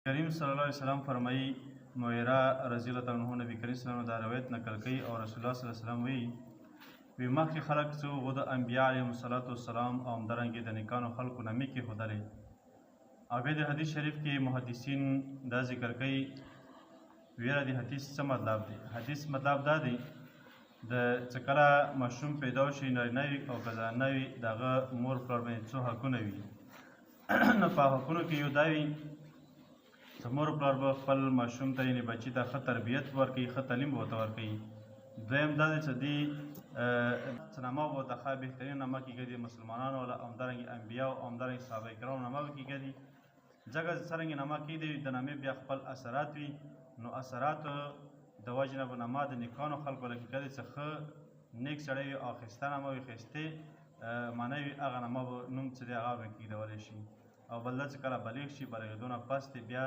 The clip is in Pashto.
کریم صلی الله علیه وسلم فرمایي مغیره رضی الله تعالی عنه نبی کریم صلی الله علیه وسلم دا روایت نقل کوي او رسول الله صلی الله علیه وسلم وی مخکې خلک څه وو د انبیا علیهم الصلاة والسلام او همدارنګې د نیکانو خلکو نه مې کېښودلې او بیا د حدیث شریف کې محدثین دا ذکر کوي ویره د حدیث څه مطلب دی. حدیث مطلب دا دی د چې کله ماشوم پیدا شي نارینه وي او که زنانه وي د هغه مور پلار باندې څو حقونه وي نو په حقونو کې یو دا وي چې مور پلار به خپل ماشوم ته یعنې بچي ته ښه تربیت ورکوي، ښه تعلیم به ورته ورکوي. دویم دا دی چې دې څه نامه به ورته ښه بهترین نامه کېږدي مسلمانانو والا او همدارنګې انبیاو او همدارنګې صحابه کرامو نامه به کېږدي. ځکه څرنګې نامه کېږدي د نامې بیا خپل اثرات وي، نو اثراتو د وجې نه به نامه د نیکانو خلکو له کېږدي چې ښه نیک سړی وي او ښایسته نامه وي، ښایستې معنی وي، هغه نامه به نوم چې دی هغه به کېږدولی شي. او بل دا چې کله بلیغ شي، بلغېدو نه پس دی بیا